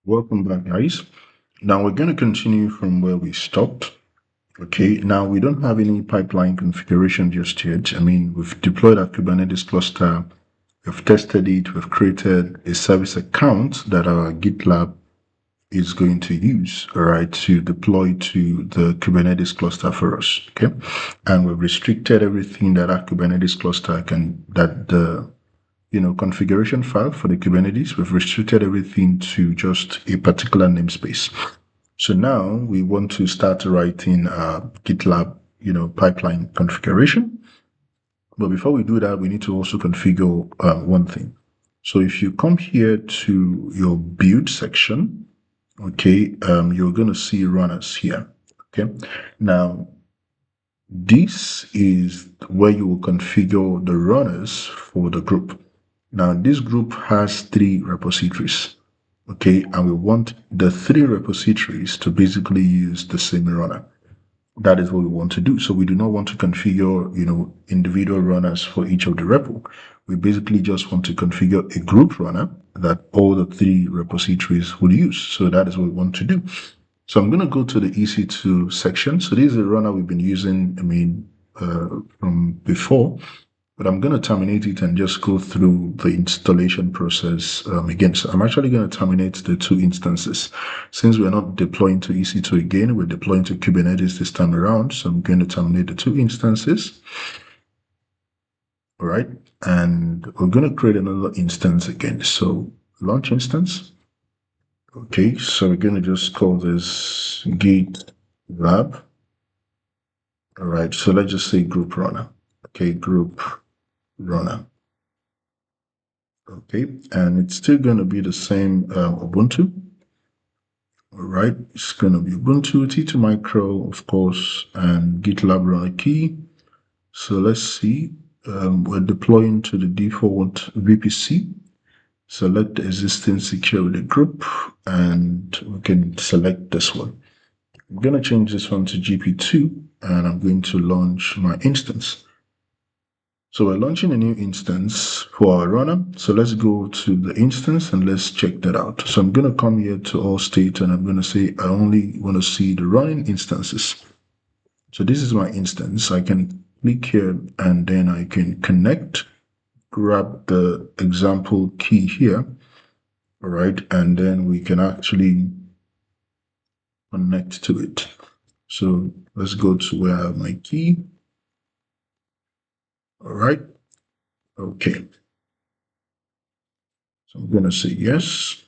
Welcome back, guys. Now we're going to continue from where we stopped. Okay, now we don't have any pipeline configuration just yet. I mean, we've deployed our Kubernetes cluster, we've tested it, we've created a service account that our GitLab is going to use, all right, to deploy to the Kubernetes cluster for us. Okay, and we've restricted everything that our Kubernetes cluster can, that the configuration file for the Kubernetes, we've restricted everything to just a particular namespace. So now we want to start writing GitLab, pipeline configuration. But before we do that, we need to also configure one thing. So if you come here to your build section, okay, you're going to see runners here. Okay, now this is where you will configure the runners for the group. Now, this group has 3 repositories, okay, and we want the 3 repositories to basically use the same runner. That is what we want to do. So we do not want to configure, individual runners for each of the repo. We basically just want to configure a group runner that all the 3 repositories will use. So that is what we want to do. So I'm going to go to the EC2 section. So this is a runner we've been using, from before. But I'm going to terminate it and just go through the installation process again. So I'm actually going to terminate the 2 instances. Since we're not deploying to EC2 again, we're deploying to Kubernetes this time around. So I'm going to terminate the 2 instances. All right. And we're going to create another instance again. So launch instance. Okay. So we're going to just call this GitLab. All right. So let's just say group runner. Okay. Group runner. Okay, and it's still going to be the same Ubuntu. All right, it's going to be Ubuntu, T2 Micro, of course, and GitLab runner key. So let's see, we're deploying to the default VPC. Select the existing security group, and we can select this one. I'm going to change this one to GP2, and I'm going to launch my instance. So we're launching a new instance for our runner. So let's go to the instance and let's check that out. So I'm going to come here to all state and I'm going to say I only want to see the running instances. So this is my instance. I can click here and then I can connect, grab the example key here. All right. And then we can actually connect to it. So let's go to where I have my key. All right. Okay. So I'm going to say yes.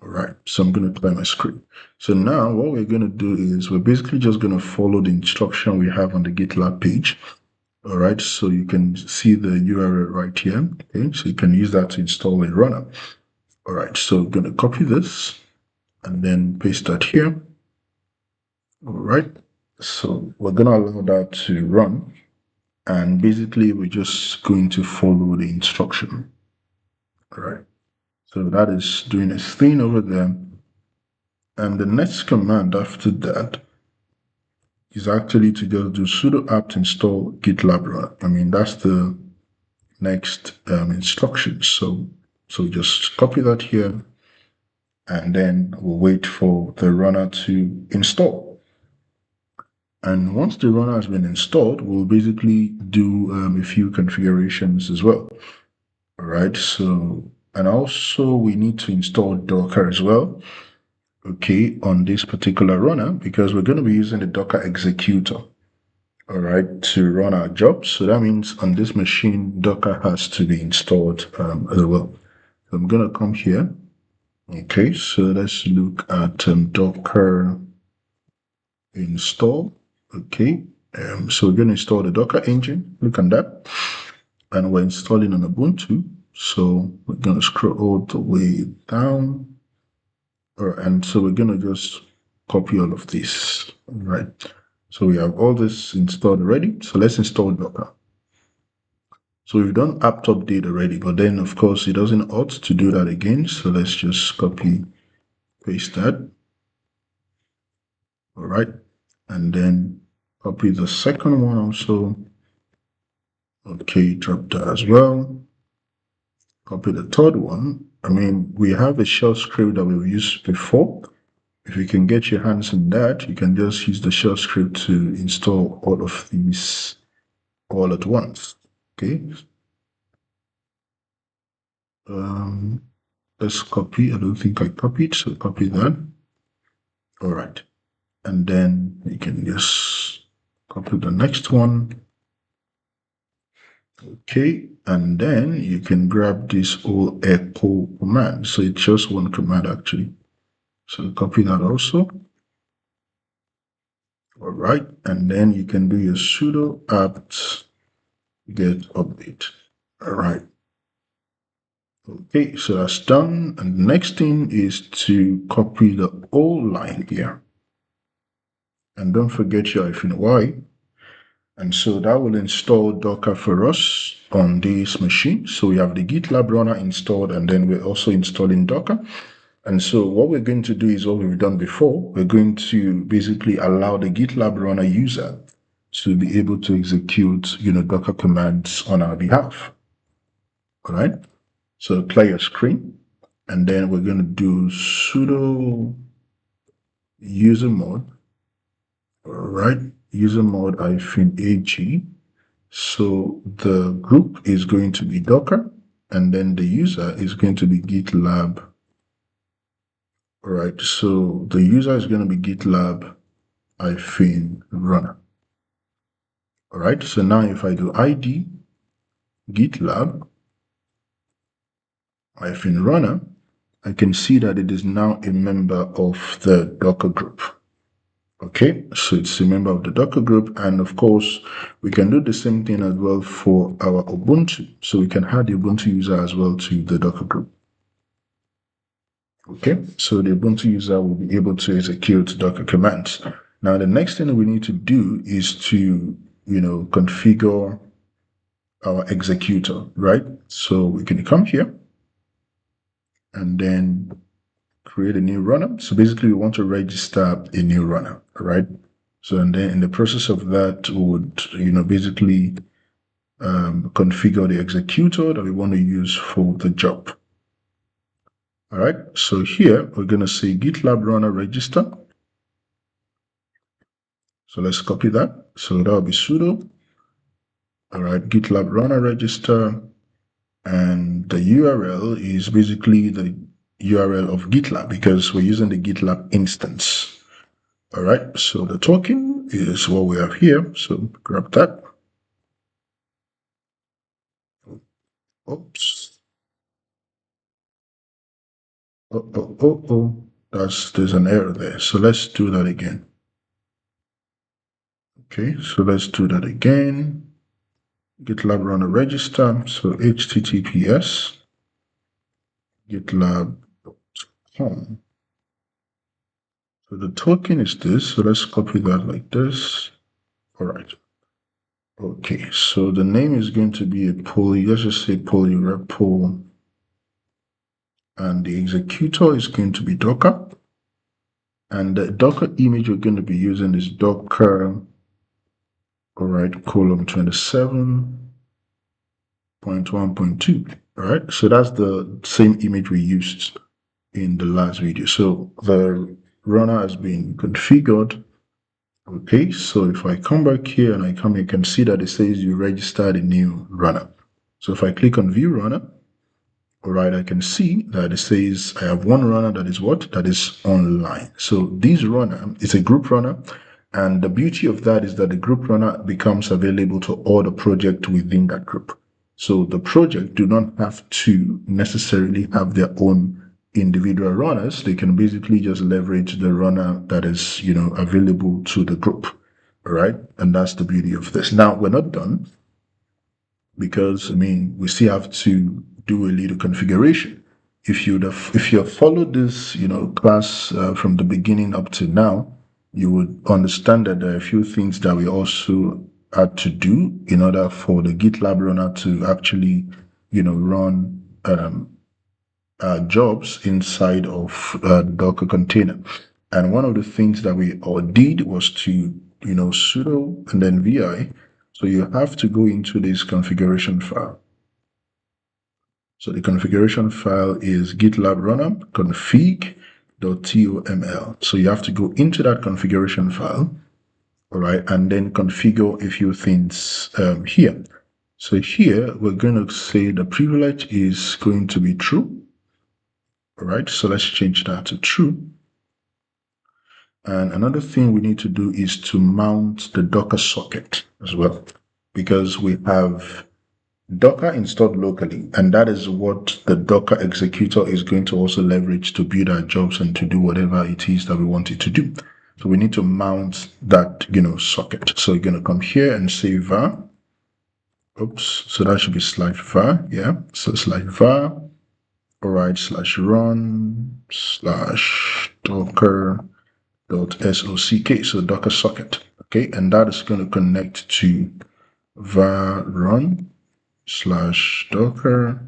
All right. So I'm going to clear my screen. So now what we're going to do is we're basically just going to follow the instruction we have on the GitLab page. All right. So you can see the URL right here. Okay. So you can use that to install a runner. All right. So I'm going to copy this and then paste that here. All right. So we're going to allow that to run. And basically, we're just going to follow the instruction. All right. So that is doing its thing over there. And the next command after that is actually to just do sudo apt install GitLab run. I mean, that's the next instruction. So just copy that here, and then we'll wait for the runner to install. And once the runner has been installed, we'll basically do a few configurations as well. All right. So, and also we need to install Docker as well. Okay, on this particular runner, because we're going to be using the Docker executor, all right, to run our jobs. So that means on this machine, Docker has to be installed as well. So I'm going to come here. Okay, so let's look at Docker install. Okay, so we're going to install the Docker engine. Look at that. And we're installing on Ubuntu. So we're going to scroll all the way down. And so we're going to just copy all of this, right? So we have all this installed already. So let's install Docker. So we've done apt update already, but then of course it doesn't ought to do that again. So let's just copy, paste that. All right. And then copy the second one also. Okay, drop that as well. Copy the third one. I mean, we have a shell script that we've used before. If you can get your hands on that, you can just use the shell script to install all of these all at once. Okay. Let's copy. I don't think I copied, so copy that. All right. And then you can just copy the next one. Okay. And then you can grab this whole echo command. So it's just one command actually. So copy that also. All right. And then you can do your sudo apt get update. All right. Okay, so that's done. And the next thing is to copy the whole line here. And don't forget your -y. And so that will install Docker for us on this machine. So we have the GitLab runner installed, and then we're also installing Docker. And so what we're going to do is what we've done before. We're going to basically allow the GitLab runner user to be able to execute, Docker commands on our behalf. All right. So clear your screen, and then we're going to do sudo user mode. All right. User mode -ag. So the group is going to be Docker, and then the user is going to be GitLab. All right. So the user is going to be GitLab -runner. All right. So now if I do ID GitLab -runner, I can see that it is now a member of the Docker group. Okay, so it's a member of the Docker group, and of course, we can do the same thing as well for our Ubuntu. So we can add the Ubuntu user as well to the Docker group. Okay, so the Ubuntu user will be able to execute Docker commands. Now, the next thing we need to do is to, configure our executor, right? So we can come here and then create a new runner. So basically, we want to register a new runner, all right? So, and then in the process of that, we would, basically configure the executor that we want to use for the job. All right. So here we're going to say GitLab runner register. So let's copy that. So that'll be sudo. All right. GitLab runner register. And the URL is basically the URL of GitLab because we're using the GitLab instance. All right, so the token is what we have here. So grab that. Oops. There's an error there. So let's do that again. Okay, so let's do that again. GitLab runner register. So HTTPS GitLab.com. So the token is this. So let's copy that like this. All right. Okay, so the name is going to be a poly, let's just say polyrepo, and the executor is going to be Docker. And the Docker image we're going to be using is Docker, all right, column 27.1.2, all right? So that's the same image we used in the last video. So the runner has been configured. Okay, so if I come back here and I come here, you can see that it says you registered a new runner. So if I click on view runner, all right, I can see that it says I have one runner that is what? That is online. So this runner is a group runner. And the beauty of that is that the group runner becomes available to all the projects within that group. So the project do not have to necessarily have their own individual runners. They can basically just leverage the runner that is, available to the group. All right. And that's the beauty of this. Now we're not done because we still have to do a little configuration. If you have followed this, class from the beginning up to now, you would understand that there are a few things that we also had to do in order for the GitLab runner to actually, run jobs inside of the Docker container. And one of the things that we all did was to, sudo and then vi. So you have to go into this configuration file. So the configuration file is GitLab runner config.toml. So you have to go into that configuration file, all right, and then configure a few things here. So here we're going to say the privilege is going to be true. All right, so let's change that to true. And another thing we need to do is to mount the Docker socket as well, because we have Docker installed locally, and that is what the Docker executor is going to also leverage to build our jobs and to do whatever it is that we want it to do. So we need to mount that, socket. So you're going to come here and say var. Oops. So that should be /var. Yeah. So /var. All right. /run /docker.sock. So Docker socket. Okay. And that is going to connect to var run /docker.sock.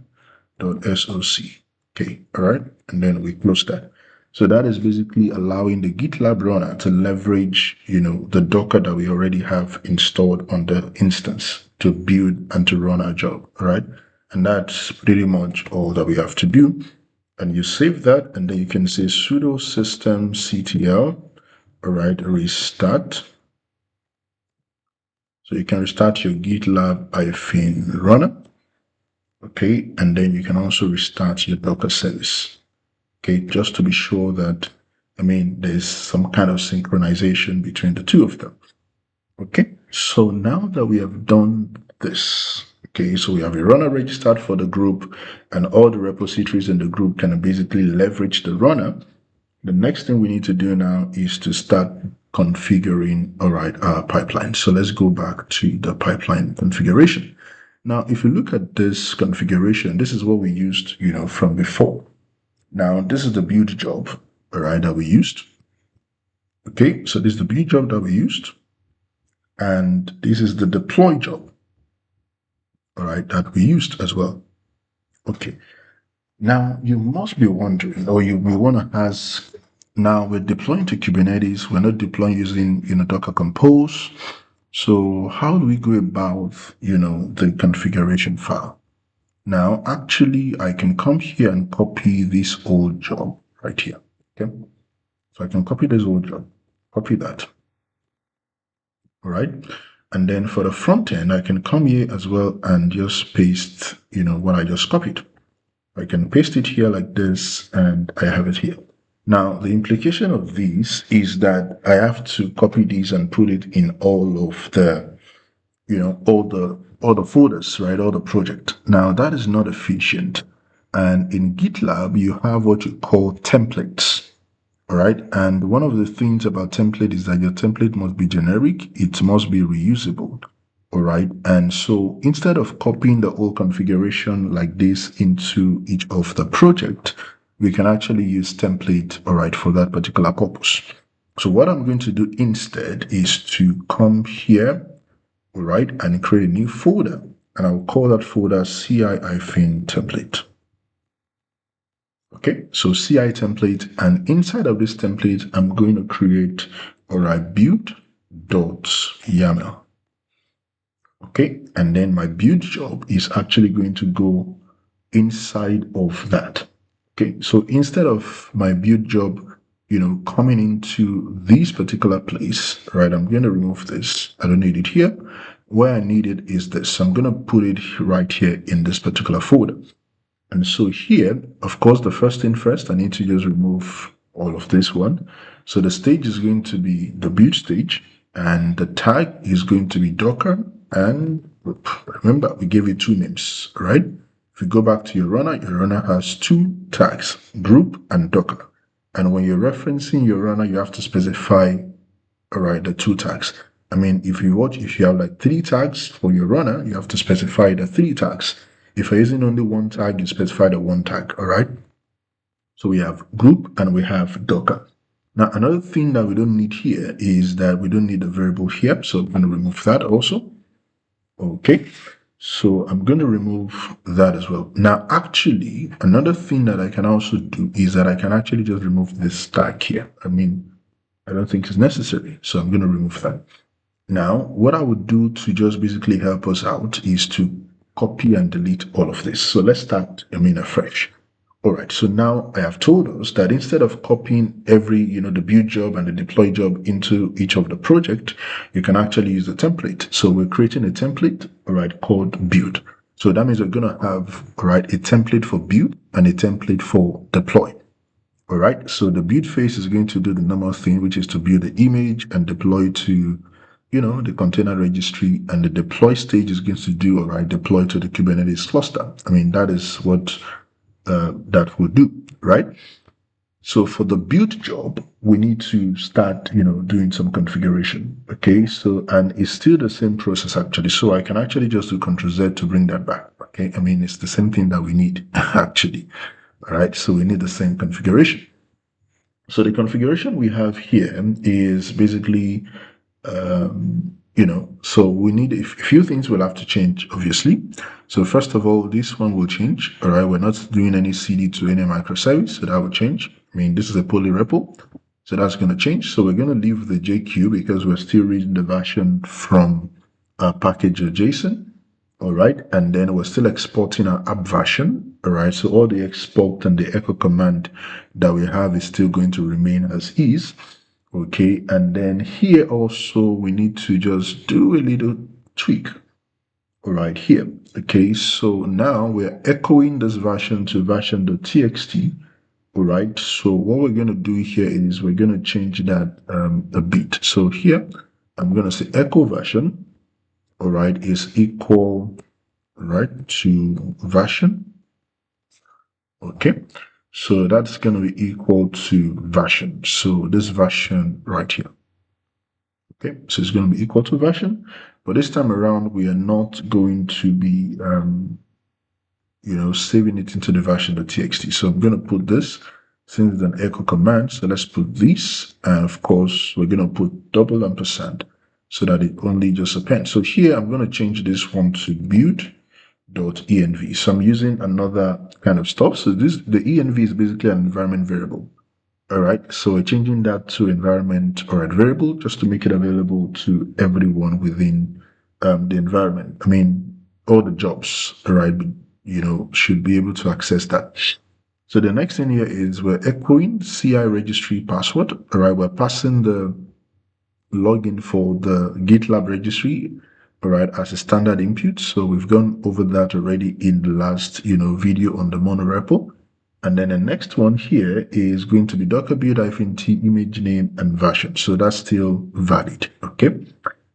Okay, all right, and then we close that. So that is basically allowing the GitLab runner to leverage, the Docker that we already have installed on the instance to build and to run our job, all right? And that's pretty much all that we have to do. And you save that, and then you can say sudo systemctl, all right, restart. So you can restart your GitLab runner. Okay, and then you can also restart your Docker service. Okay, just to be sure that, there's some kind of synchronization between the two of them. Okay, so now that we have done this, okay, so we have a runner registered for the group, and all the repositories in the group can basically leverage the runner. The next thing we need to do now is to start configuring, all right, our pipeline. So let's go back to the pipeline configuration. Now, if you look at this configuration, this is what we used, from before. Now, this is the build job, all right, that we used. Okay, so this is the build job that we used. And this is the deploy job, all right, that we used as well. Okay, now you must be wondering, or you may want to ask, now we're deploying to Kubernetes, we're not deploying using, Docker Compose. So how do we go about, the configuration file? Now, actually, I can come here and copy this old job right here, okay? So I can copy this old job, copy that, all right? And then for the front end, I can come here as well and just paste, what I just copied. I can paste it here like this, and I have it here. Now, the implication of this is that I have to copy these and put it in all of the, all the folders, right? All the project. Now that is not efficient. And in GitLab, you have what you call templates. All right. And one of the things about template is that your template must be generic. It must be reusable. All right. And so instead of copying the whole configuration like this into each of the project, we can actually use template, all right, for that particular purpose. So what I'm going to do instead is to come here, all right, and create a new folder, and I'll call that folder CI-template. Okay, so CI template, and inside of this template, I'm going to create, all right, build.yaml. Okay, and then my build job is actually going to go inside of that. Okay, so instead of my build job, coming into this particular place, right, I'm going to remove this. I don't need it here. Where I need it is this. I'm going to put it right here in this particular folder. And so here, of course, the first thing first, I need to just remove all of this one. So the stage is going to be the build stage, and the tag is going to be Docker. And remember, we gave it two names, right? If you go back to your runner has two tags, group and Docker. And when you're referencing your runner, you have to specify, all right, the two tags. If you have like 3 tags for your runner, you have to specify the 3 tags. If you're using only one tag, you specify the 1 tag, all right? So we have group and we have Docker. Now, another thing that we don't need here is that we don't need a variable here. So I'm going to remove that also. Okay, so I'm going to remove that as well. Now, actually, another thing that I can also do is that I can actually just remove this tag here. I don't think it's necessary. So I'm going to remove that. Now, what I would do to just basically help us out is to copy and delete all of this. So let's start, afresh. All right, so now I have told us that instead of copying every, the build job and the deploy job into each of the project, you can actually use the template. So we're creating a template, all right, called build. So that means we're going to have, all right, a template for build and a template for deploy. All right, so the build phase is going to do the normal thing, which is to build the image and deploy to, the container registry, and the deploy stage is going to do, all right, deploy to the Kubernetes cluster. That is what that will do, right? So for the build job, we need to start, doing some configuration. Okay, so and it's still the same process actually. So I can actually just do Ctrl Z to bring that back. Okay, it's the same thing that we need actually. All right, so we need the same configuration. So the configuration we have here is basically so we need a few things we'll have to change, obviously. So first of all, this one will change. All right, we're not doing any CD to any microservice, so that will change. This is a poly repo, so that's going to change. So we're going to leave the JQ because we're still reading the version from a package JSON. All right, and then we're still exporting our app version. All right, so all the export and the echo command that we have is still going to remain as is. Okay, and then here also we need to just do a little tweak. All right, here. Okay, so now we're echoing this version to version.txt. All right, so what we're going to do here is we're going to change that a bit. So here I'm going to say echo version, all right, is equal, right, to version. Okay, so that's going to be equal to version. So this version right here. Okay, so it's going to be equal to version, but this time around we are not going to be, saving it into the version.txt. So I'm going to put this, since it's an echo command, so let's put this, and of course we're going to put double ampersand so that it only just appends. So here I'm going to change this one to build.env. So I'm using another kind of stuff. So the env is basically an environment variable. All right, so we're changing that to environment or a variable just to make it available to everyone within the environment. All the jobs, all right, should be able to access that. So the next thing here is we're echoing CI registry password. All right, we're passing the login for the GitLab registry, all right, as a standard input. So we've gone over that already in the last, video on the monorepo. And then the next one here is going to be docker build-t image name and version. So that's still valid, okay?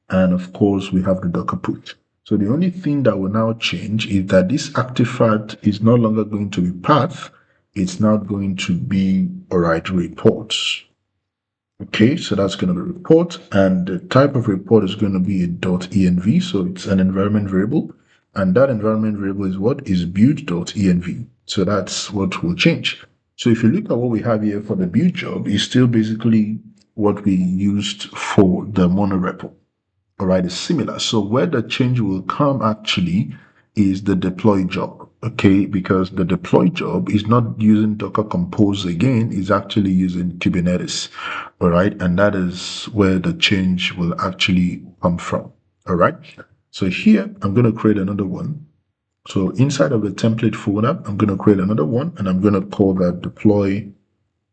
And of course, we have the docker put. So the only thing that will now change is that this artifact is no longer going to be path. It's now going to be, all right, reports. Okay, so that's going to be report. And the type of report is going to be a .env. So it's an environment variable. And that environment variable is what? Is build.env. So that's what will change. So if you look at what we have here for the build job, it's still basically what we used for the monorepo. All right, it's similar. So where the change will come actually is the deploy job, okay? Because the deploy job is not using Docker Compose again, it's actually using Kubernetes, all right? And that is where the change will actually come from, all right? So here, I'm going to create another one. So inside of the template folder, I'm going to create another one, and I'm going to call that deploy,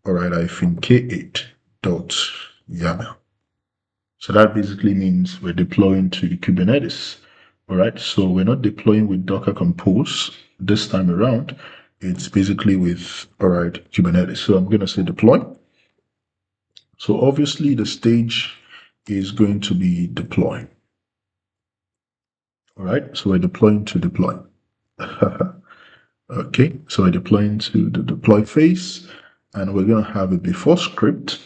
all right, -k8.yaml. So that basically means we're deploying to Kubernetes, all right? So we're not deploying with Docker Compose this time around. It's basically with, all right, Kubernetes. So I'm going to say deploy. So obviously the stage is going to be deploy. All right, so we're deploying to deploy. Okay, so we're deploying to the deploy phase, and we're going to have a before script.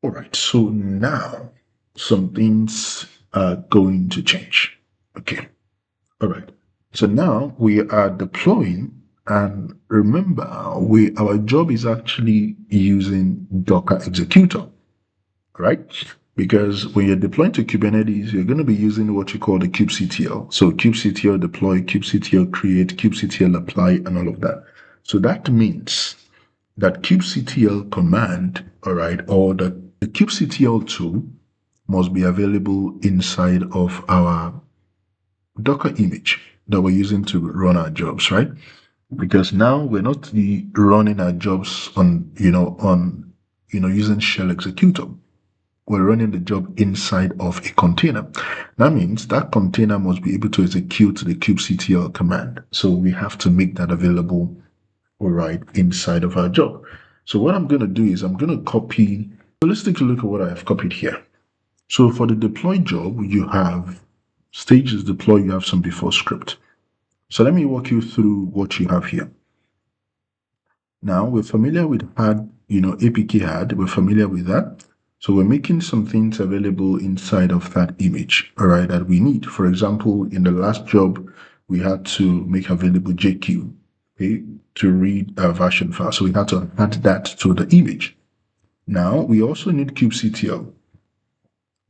All right, so now some things are going to change. Okay, all right. So now we are deploying, and remember, our job is actually using Docker executor, right? Because when you're deploying to Kubernetes, you're going to be using what you call the kubectl. So kubectl deploy, kubectl create, kubectl apply, and all of that. So that means that kubectl command, all right, or the kubectl tool must be available inside of our Docker image. that we're using to run our jobs, right? Because now we're not running our jobs on, using shell executor. We're running the job inside of a container. That means that container must be able to execute the kubectl command. So we have to make that available, all right, inside of our job. So what I'm going to do is I'm going to copy. So let's take a look at what I have copied here. So for the deploy job, you have stages deploy, you have some before script. So let me walk you through what you have here. Now we're familiar with add, APK add, we're familiar with that. So we're making some things available inside of that image, all right, that we need. For example, in the last job, we had to make available JQ, okay, to read a version file. So we had to add that to the image. Now we also need kubectl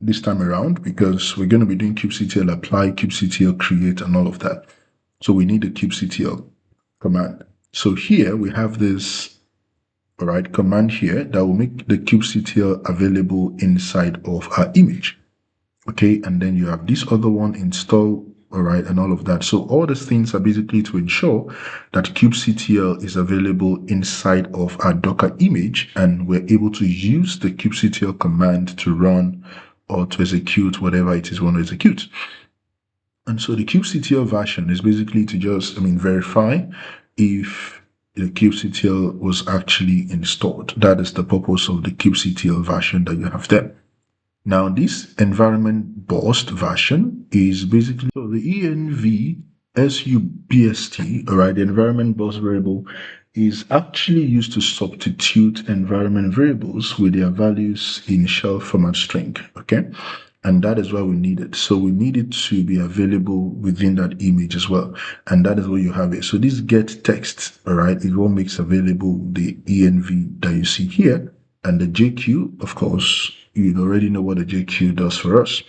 this time around because we're going to be doing kubectl apply, kubectl create, and all of that. So we need the kubectl command. So here we have this, all right, command here that will make the kubectl available inside of our image. Okay, and then you have this other one install, all right, and all of that. So all these things are basically to ensure that kubectl is available inside of our Docker image, and we're able to use the kubectl command to run or to execute whatever it is we want to execute. And so the kubectl version is basically to just, verify if the kubectl was actually installed. That is the purpose of the kubectl version that you have there. Now, this environment burst version is basically so the env subst, all right, the environment burst variable is actually used to substitute environment variables with their values in shell format string, okay? And that is why we need it. So we need it to be available within that image as well. And that is what you have here. So this get text, all right, is what makes available the env that you see here. And the JQ, of course, you already know what the JQ does for us.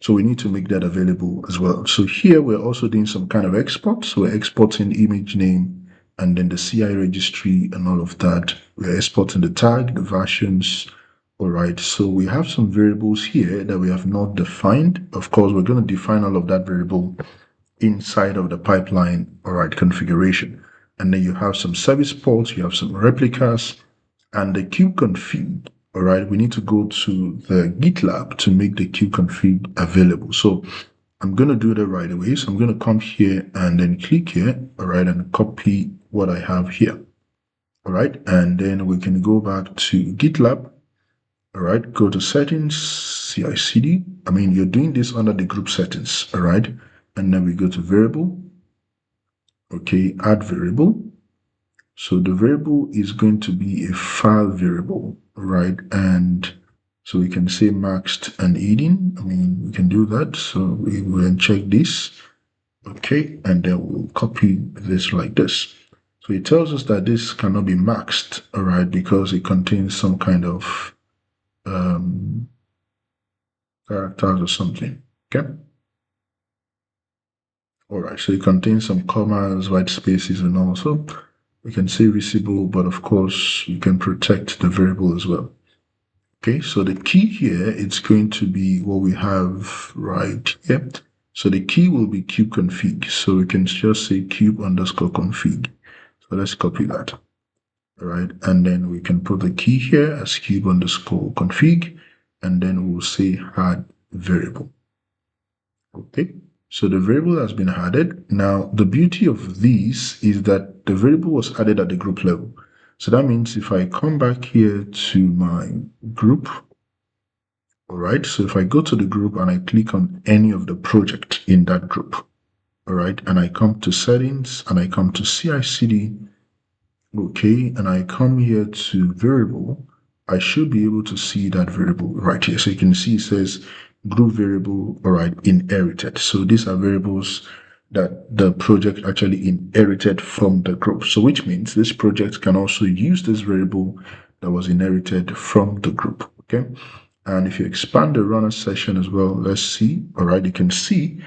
So we need to make that available as well. So here we're also doing some kind of export. So we're exporting image name and then the CI registry and all of that. We're exporting the tag, the versions. All right, so we have some variables here that we have not defined. Of course, we're going to define all of that variable inside of the pipeline, all right, configuration. And then you have some service ports, you have some replicas, and the kubeconfig, all right, we need to go to the GitLab to make the kubeconfig available. So I'm going to do that right away. So I'm going to come here and then click here, all right, and copy what I have here. All right, and then we can go back to GitLab. All right, go to settings, CI/CD. You're doing this under the group settings, all right? And then we go to variable. Okay, add variable. So the variable is going to be a file variable, right? And so we can say maxed and hidden. We can do that. So we will check this. Okay, and then we'll copy this like this. So it tells us that this cannot be maxed, all right, because it contains some kind of characters or something. Okay. All right. So it contains some commas, white spaces, and also we can say reusable, but of course you can protect the variable as well. Okay. So the key here, it's going to be what we have right here. So the key will be kubeconfig. So we can just say kube_config. So let's copy that. All right. And then we can put the key here as kube_config. And then we'll say add variable. Okay, so the variable has been added. Now, the beauty of this is that the variable was added at the group level. So that means if I come back here to my group, all right, so if I go to the group and I click on any of the project in that group, all right, and I come to settings and I come to CI/CD, okay, and I come here to variable, I should be able to see that variable right here. So you can see it says group variable, all right, inherited. So these are variables that the project actually inherited from the group. So which means this project can also use this variable that was inherited from the group, okay? And if you expand the runner session as well, let's see, all right, you can see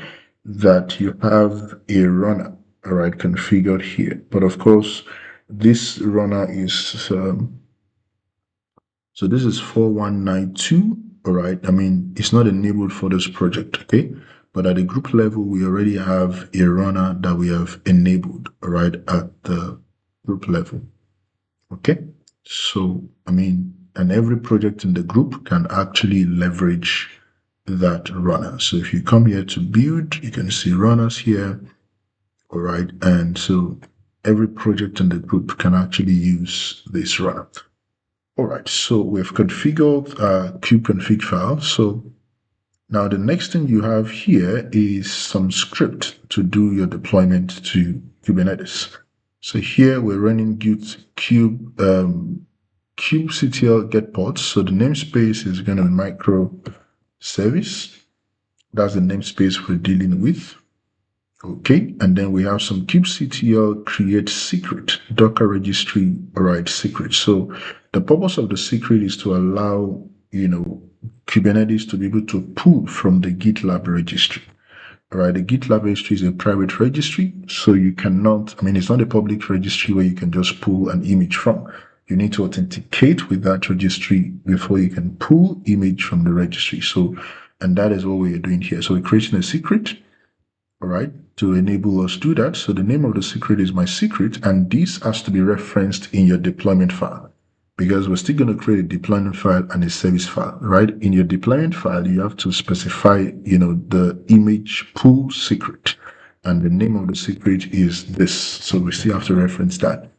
that you have a runner, all right, configured here. But of course, this runner is, so this is 4192, all right. It's not enabled for this project, okay? but at the group level, we already have a runner that we have enabled, all right, at the group level. Okay, so and every project in the group can actually leverage that runner. So if you come here to build, you can see runners here, all right, and so every project in the group can actually use this runner. All right, so we've configured kubeconfig file. So now the next thing you have here is some script to do your deployment to Kubernetes. So here we're running kubectl get pods. So the namespace is going to be microservice. That's the namespace we're dealing with. Okay, and then we have some kubectl create secret Docker registry, all right, secret. So the purpose of the secret is to allow, Kubernetes to be able to pull from the GitLab registry. All right, the GitLab registry is a private registry, so you cannot, it's not a public registry where you can just pull an image from. You need to authenticate with that registry before you can pull image from the registry. So, and that is what we're doing here. So we're creating a secret, all right, to enable us to do that. So the name of the secret is my secret, and this has to be referenced in your deployment file, because we're still going to create a deployment file and a service file, right? In your deployment file, you have to specify, the image pull secret, and the name of the secret is this. So we still have to reference that.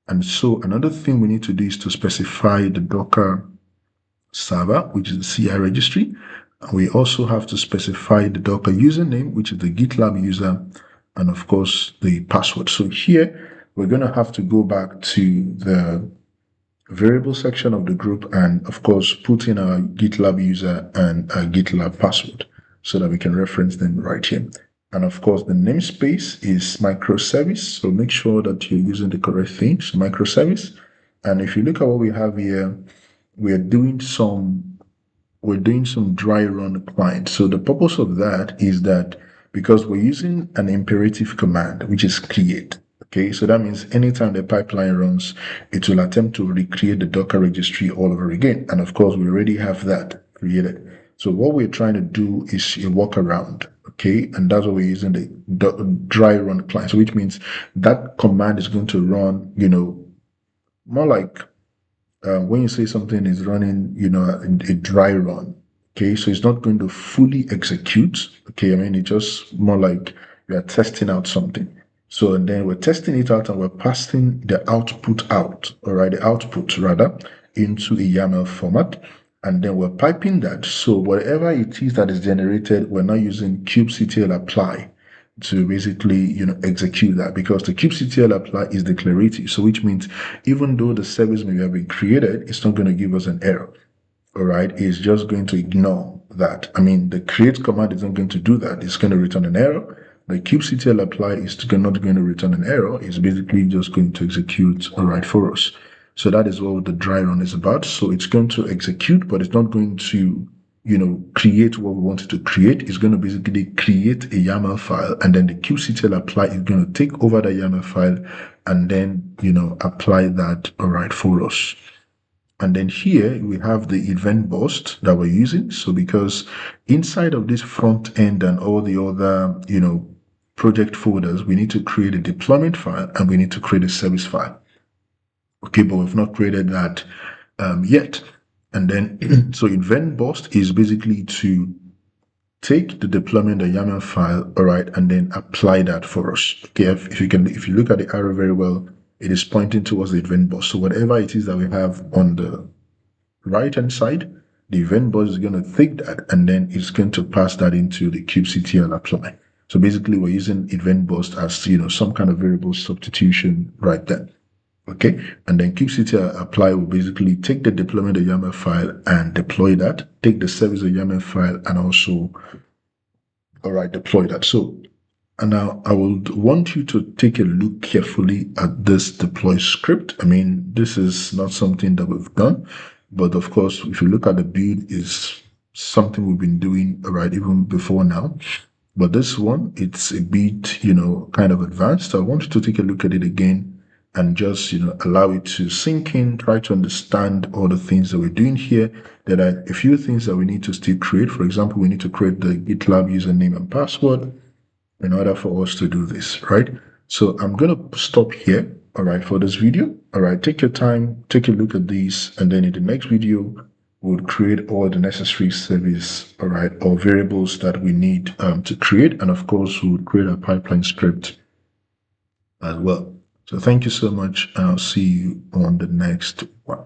And so another thing we need to do is to specify the Docker server, which is the CI registry. We also have to specify the Docker username, which is the GitLab user, and of course the password. So here we're going to have to go back to the variable section of the group and of course put in our GitLab user and our GitLab password so that we can reference them right here. And of course the namespace is microservice. So make sure that you're using the correct thing, so microservice. And if you look at what we have here, we're doing some dry run client. So the purpose of that is that because we're using an imperative command, which is create. Okay, so that means anytime the pipeline runs, it will attempt to recreate the Docker registry all over again. And of course, we already have that created. So what we're trying to do is a workaround. Okay, and that's what we're using the dry run client. So which means that command is going to run, more like when you say something is running, a dry run, okay, so it's not going to fully execute, okay, it's just more like we are testing out something. So, and then we're testing it out and we're passing the output out, all right, the output rather, into a YAML format. And then we're piping that. So whatever it is that is generated, we're not using kubectl apply to basically, execute that, because the kubectl apply is declarative. So which means even though the service may have been created, it's not going to give us an error. All right. It's just going to ignore that. The create command is not going to do that. It's going to return an error. The kubectl apply is not going to return an error. It's basically just going to execute, all right, for us. So that is what the dry run is about. So it's going to execute, but it's not going to, create what we wanted to create. It's going to basically create a YAML file, and then the kubectl apply is going to take over the YAML file and then, apply that, all right, for us. And then here we have the event burst that we're using. So because inside of this front end and all the other, project folders, we need to create a deployment file and we need to create a service file. Okay, but we've not created that yet. And then, so event burst is basically to take the deployment, the YAML file, all right, and then apply that for us. Okay, if you look at the arrow very well, it is pointing towards the event burst. So whatever it is that we have on the right-hand side, the event burst is going to take that and then it's going to pass that into the kubectl apply. So basically, we're using event burst as, some kind of variable substitution right there. Okay, and then kubectl apply will basically take the deployment of YAML file and deploy that, take the service of YAML file and also, all right, deploy that. So, and now I would want you to take a look carefully at this deploy script. This is not something that we've done, but of course, if you look at the build, is something we've been doing, all right, even before now. But this one, it's a bit, kind of advanced. So I want you to take a look at it again and just, allow it to sink in, try to understand all the things that we're doing here. There are a few things that we need to still create. For example, we need to create the GitLab username and password in order for us to do this, right? So I'm going to stop here, all right, for this video. All right, take your time, take a look at these, and then in the next video, we'll create all the necessary service, all right, or variables that we need to create. And of course, we'll create a pipeline script as well. So thank you so much. I'll see you on the next one.